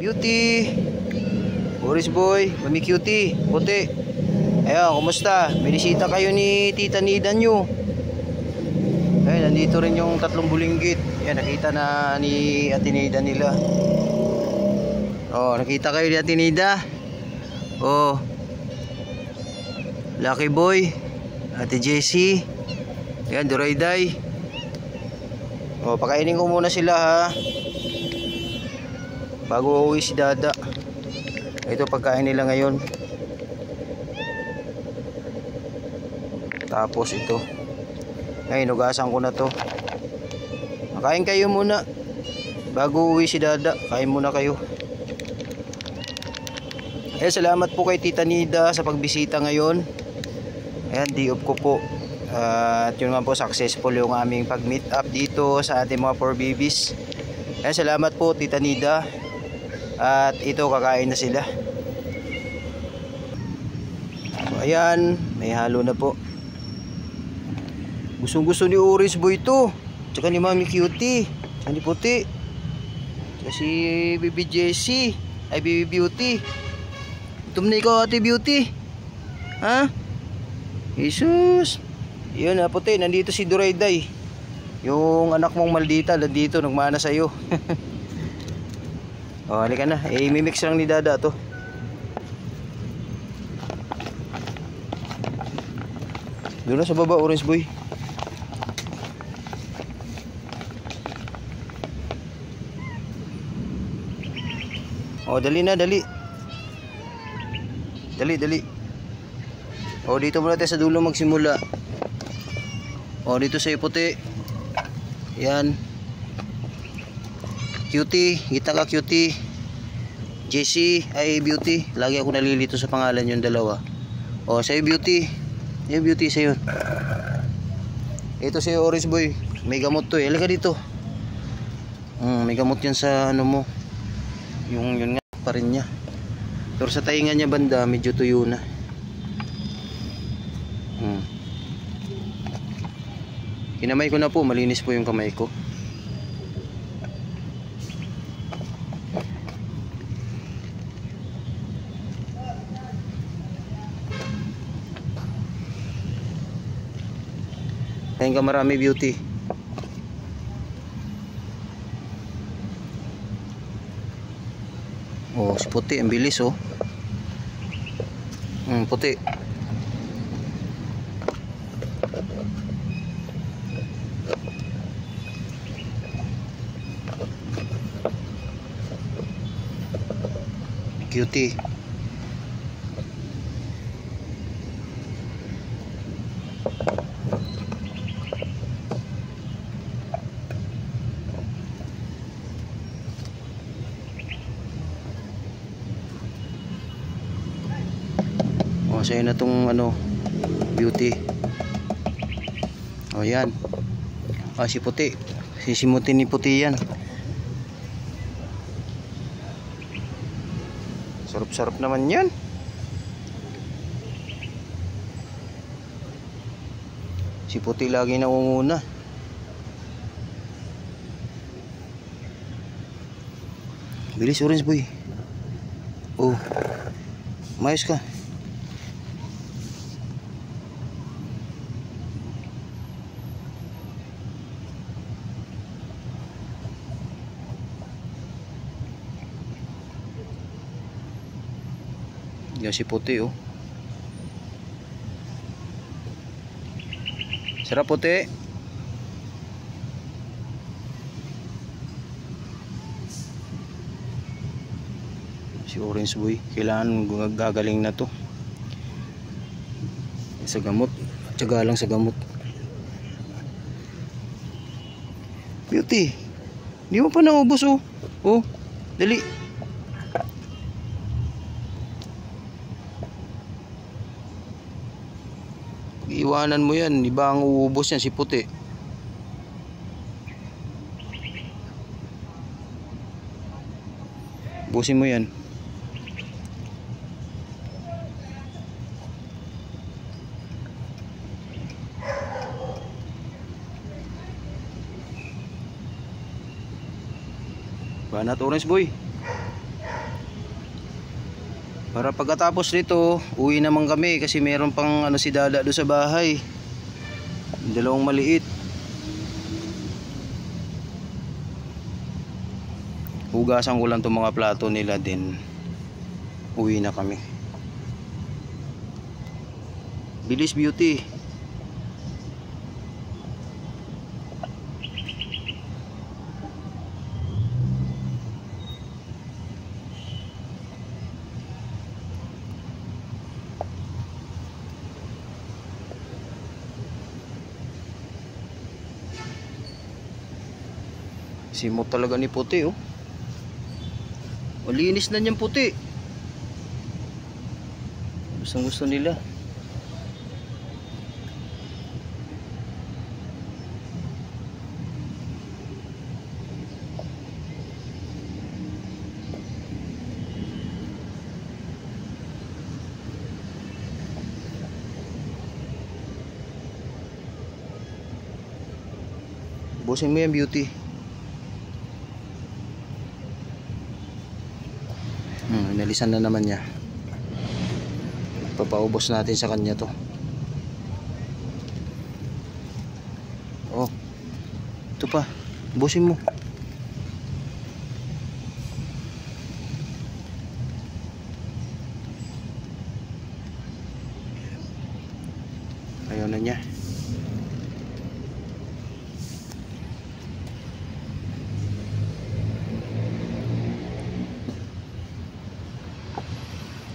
Beauty, Boris Boy, Mami Cutie, Puti. Ayan, kumusta? Binisita kayo ni Tita Nida nyo. Ayan, nandito rin yung tatlong bulinggit. Ayan, nakita na ni Ate Nida nila. Oh, nakita kayo ni Ate Nida. Oh, Lucky Boy, Ate Jessie. Ayan, Durayday. Oh, pakainin ko muna sila ha, bago uuwi si Dada. Ito pagkain nila ngayon. Tapos ito. Ngayon, hugasan ko na to. Kain kayo muna bago uuwi si Dada. Kain muna kayo. Salamat po kay Tita Nida sa pagbisita ngayon. Ayan, day off ko po. At yun nga po, successful yung aming pag-meet up dito sa ating mga 4 babies. Salamat po Tita Nida. At ito, kakain na sila. So ayan, may halo na po. Gustong gusto ni Orange Boy ito, tsaka ni Mami Cutie, tsaka ni Puti, tsaka si Baby Jessie, ay Baby Beauty. Itom na ikaw Ate Beauty. Ha? Jesus. Yun na Puti, nandito si Durayday. Yung anak mong maldita, nandito, nagmana sa'yo. O, halika na. Mimix lang ni Dada to. Doon na sa baba, Orange Boy. O, dali na, dali. Dali, dali. O, dito muna tayo sa dulo magsimula. O, dito sa Puti. Yan. Cutie, kita ka Cutie. Jessie, ay Beauty. Lagi ako nalilito sa pangalan yung dalawa. O, sa'yo Beauty. Yung Beauty sa'yo. Ito sa'yo Orange Boy. May gamot to eh. Halika dito. May gamot yan sa ano mo. Yung yun nga pa rin niya. Pero sa tainga niya banda, medyo tuyo na. Kinamay ko na po, malinis po yung kamay ko. Kain ka marami Beauty. Oh, si Puti, ang bilis oh. Puti. Cutie. O, sa'yo na tong ano, Beauty. O, yan. Si Puti. Sisimutin ni Puti yan. Sarap-sarap naman yan. Si Puti lagi nangunguna. Bilis Orange Boy. Oh, mayos ka. Yan si Puti oh. Sarap Puti. Si Orange Boy, kailangan gagaling na to sa gamot. Tiyaga lang sa gamot. Beauty, hindi mo pa naubos oh. Oh, dali. Iwanan mo yan, iba ang uubos yan, si Puti. Ubusin mo yan. Banat Orange Boy. Para pagkatapos nito, uwi naman kami kasi meron pang si Dada doon sa bahay. Dalawang maliit. Hugasan ko lang itong mga plato nila din. Uwi na kami. Bilis, Beauty. Simot talaga ni Puti, oh. Malinis na niyang Puti. Gustong gusto nila. Busin mo yan, Beauty. Inalisan na naman niya. Papaubos natin sa kanya to. Oh, ito pa. Busin mo. Ayaw na niya.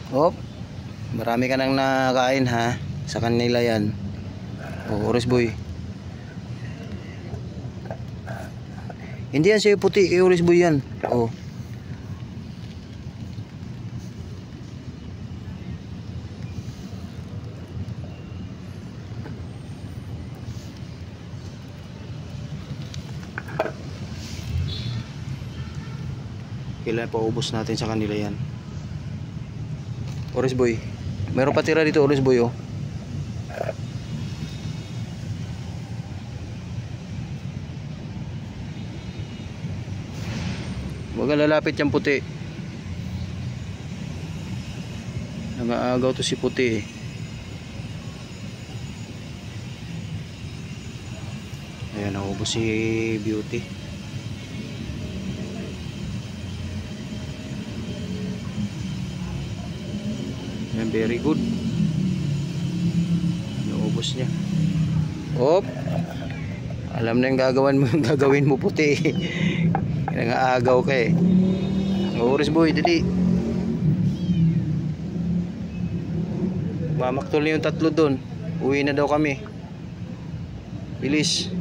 Oh, marami ka nang nakain ha. Sa kanila yan. Oh, Oris Boy. Hindi yan sa'yo Puti, kay Oris Boy yan. Oh. Kailan paubos natin sa kanila yan. Oris Boy. Meron pa tira dito, Oris Boy, oh. Huwag kang lalapit yan Puti. Nangaagaw to si Puti, eh. Ayan, naubos si Beauty. Ayan, very good. Naubos niya. Op. Alam na yung gagawin mo Puti. Nangaagaw ka, eh. Oris Boy, dali. Mamaktol na yung tatlo doon. Uwi na daw kami. Bilis.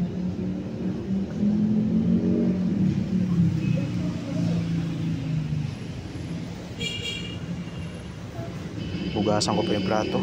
Hugasan ko pa yung plato.